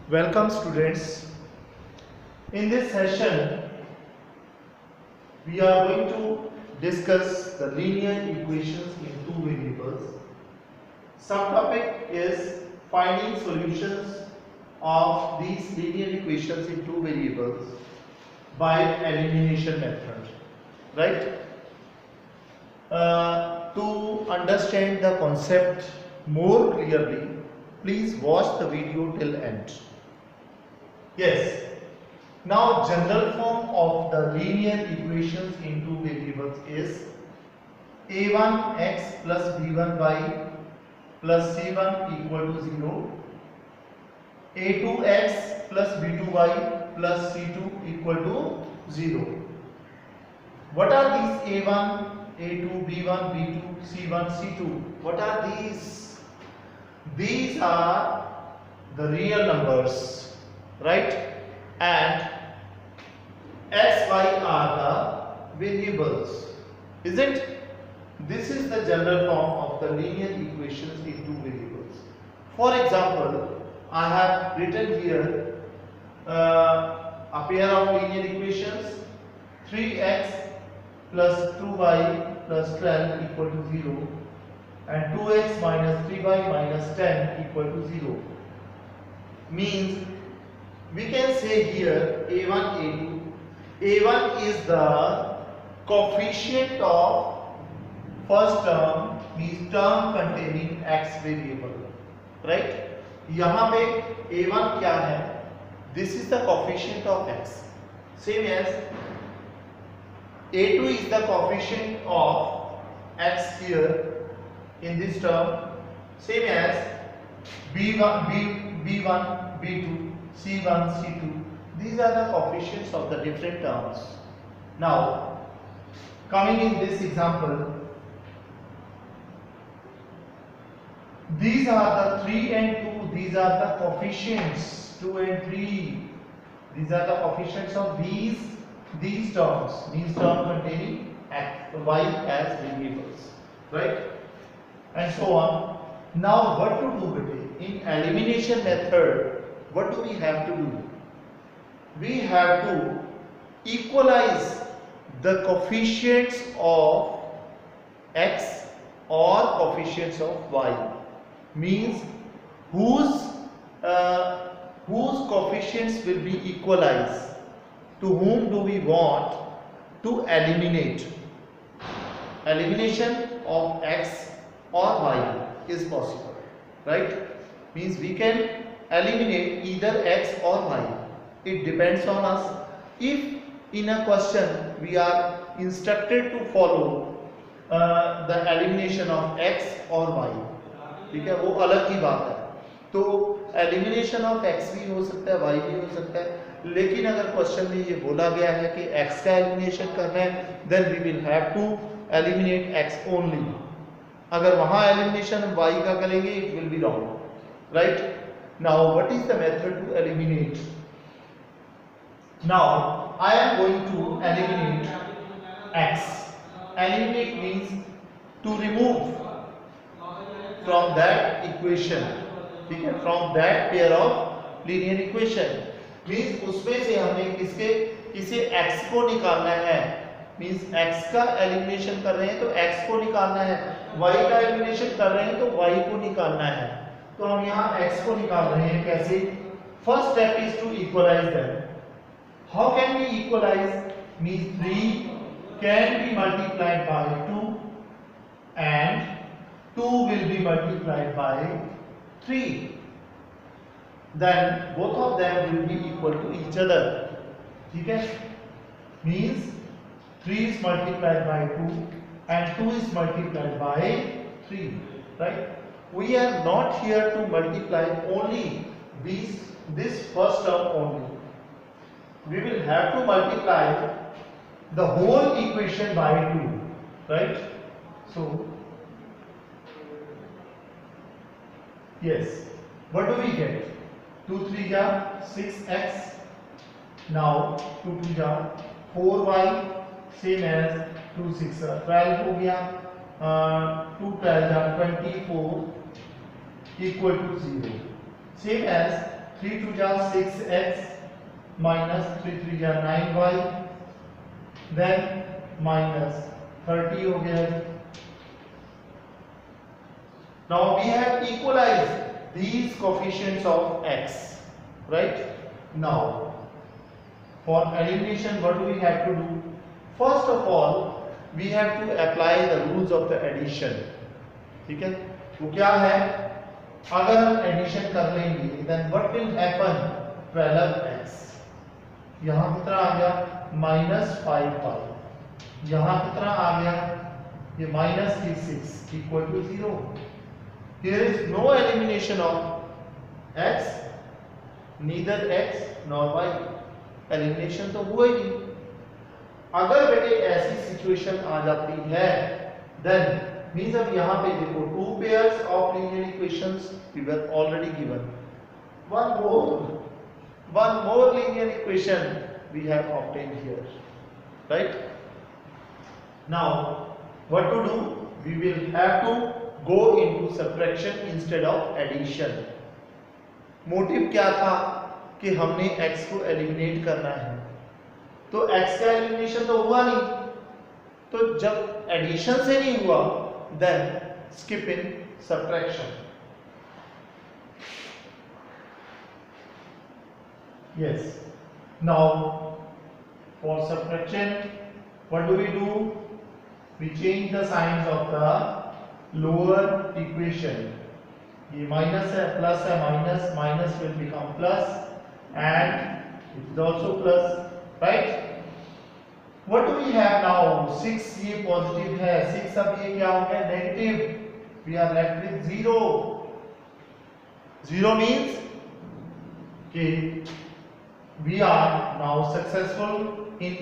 Welcome students. In this session we are going to discuss the linear equations in two variables. Subtopic is finding solutions of these linear equations in two variables by elimination method. Right? To understand the concept more clearly, please watch the video till end. Yes. Now general form of the linear equations in two variables is a1x plus b1y plus c1 equal to 0, a2x plus b2y plus c2 equal to 0. What are these a1, a2, b1, b2, c1, c2? What are these? These are the real numbers, right? And x, y are the variables, isn't? This is the general form of the linear equations in two variables. For example, I have written here a pair of linear equations: 3x plus 2y plus 12 equal to 0 and 2x minus 3y minus 10 equal to 0. Means we can say here a1, a2. a1 is the coefficient of first term, means term containing x variable, right? यहाँ पे a1 क्या है? This is the coefficient of x. Same as a2 is the coefficient of x here in this term. Same as b1, b1, b2, c1, c2. These are the coefficients of the different terms. Now, coming in this example, these are the 3 and 2. These are the coefficients 2 and 3. These are the coefficients of these terms. These terms containing x, y as variables, right? And so on. Now, what to do with it? In elimination method, what do we have to do? We have to equalize the coefficients of x or coefficients of y. Means whose coefficients will be equalized. To whom do we want to eliminate? Elimination of x or y is possible, right? Means we can eliminate either x or y. It depends on us. If in a question we are instructed to follow the elimination of x or y, ठीक है, वो अलग की बात है. तो elimination of x भी हो सकता है, y भी हो सकता है. लेकिन अगर क्वेश्चन में ये बोला गया है कि x का एलिमिनेशन करना है, then we will have to eliminate x only. अगर वहां एलिमिनेशन y का करेंगे, it will be wrong, right? Now what is the method to eliminate? Now I am going to eliminate x. Eliminate means to remove from that equation, ठीक है? From that pair of linear equation. Means उसमें से हमें किसे x को निकालना है. Means x का elimination कर रहे हैं तो x को निकालना है. y का elimination कर रहे हैं तो y को निकालना है. तो हम यहाँ x को निकाल रहे हैं. कैसे? First step is to equalize them. How can we equalize? Means 3 can be multiplied by 2 and 2 will be multiplied by 3. Then both of them will be equal to each other. ठीक है? Means 3 is multiplied by 2 and 2 is multiplied by 3. Right? We are not here to multiply only this first term only. We will have to multiply the whole equation by 2, right? So yes, what do we get? 2 3 ja 6x. Now 2 2 ja 4y, same as 2 6 12 हो गया. 2 12 ja 24 equal to 0. Same as 3 2 जा 6x minus 3 3 जा 9y, then minus 30 हो गया। Now we have equalized these coefficients of x, right? Now for elimination what do we have to do? First of all we have to apply the rules of the addition, ठीक है? वो क्या है? अगर हम addition कर लेंगे then what will happen? 12x यहाँ कितना आ गया -5y, यहाँ कितना आ गया ये -6 equal to 0. Here is no elimination of x, neither x nor y. Elimination तो हुआ ही नहीं। अगर बेटे ऐसी सिचुएशन आ जाती है देन मींस अब यहाँ पे देखो two pairs of linear equations we were already given, one more linear equation we have obtained here, right? Now what to do? We will have to go into subtraction instead of addition. Motive क्या था कि हमने x को eliminate करना है, तो x का elimination तो हुआ नहीं, तो जब एडिशन से नहीं हुआ then skip in subtraction. Yes, now for subtraction what do? We change the signs of the lower equation. ये माइनस है प्लस है, minus will become plus and it is also plus, right? What do we have now? 6 ये positive है, 6 अब ये क्या हो गया negative, we are left with 0. 0 means कि we are now successful in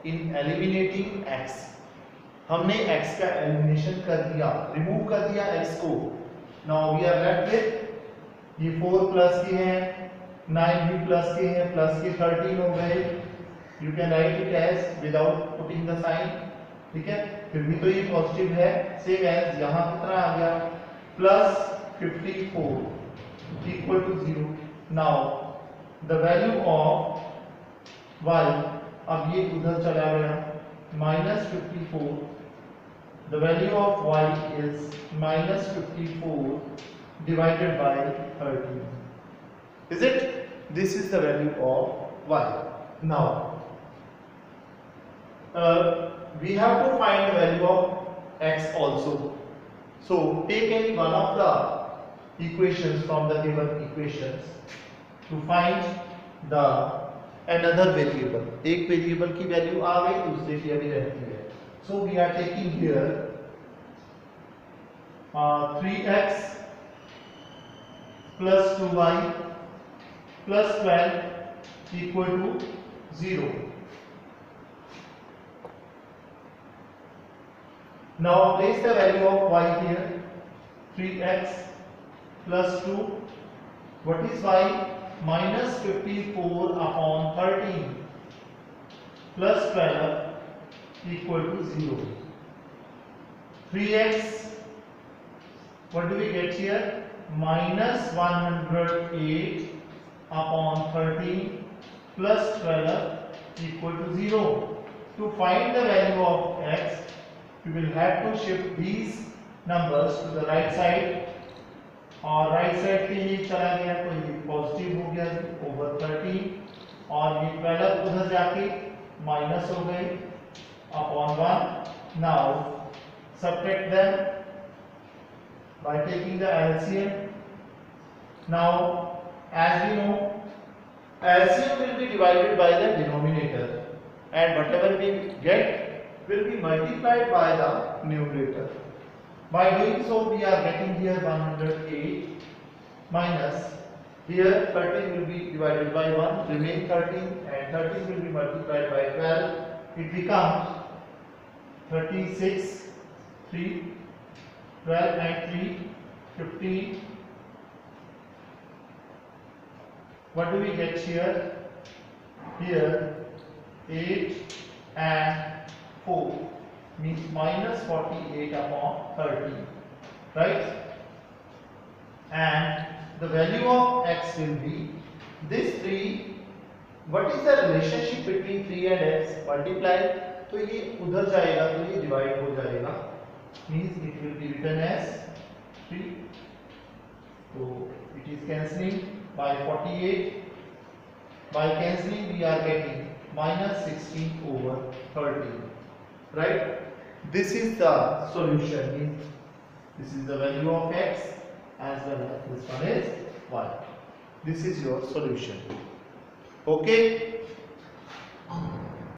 eliminating x. हमने x का एलिमिनेशन कर दिया, रिमूव कर दिया x को। Now we are left with ये 4 प्लस के हैं, 9 भी प्लस के हैं, प्लस के 13 हो गए। You can write it as without putting the sign, ठीक है? फिर भी तो ये पॉजिटिव है, सेम एज यहाँ कितना आ गया plus 54 equal to 0. Now the value of y, अब ये उधर चला गया -54, the value of y is -54 divided by 13, is it? This is the value of y. Now we have to find the value of x also, so take any one of the equations from the given equations to find the another variable. एक variable की value आ गई, दूसरे की अभी रहती है। So we are taking here 3x plus 2y plus 12 equal to 0. Now place the value of y here. 3x plus 2, what is y? -54 upon 13 plus 12 equal to 0. 3x, what do we get here? -108 upon 13 plus 12 equal to 0. To find the value of x, we will have to shift these numbers to the right side, और right side पे ये चला गया तो ये positive हो गया over 13, और ये 12 उधर जाके माइनस हो गई upon 1. Now subtract them by taking the LCM. Now as we know LCM will be divided by the denominator and whatever we get will be multiplied by the numerator. By doing so we are getting here 108 minus here 13 will be divided by 1, remain 13, and 13 will be multiplied by 12. It becomes 36, 3, 12 and 3, 15. What do we get here? Here 8 and 4 means minus 48 upon 30, right? And the value of x will be this 3. What is the relationship between 3 and x? Multiply, तो ये उधर जाएगा तो ये divide हो जाएगा, means it will be written as 3. So it is cancelling by 48. By cancelling we are getting minus 16 over 13. Right? This is the solution. Means this is the value of x as well as this one is y. This is your solution. Okay.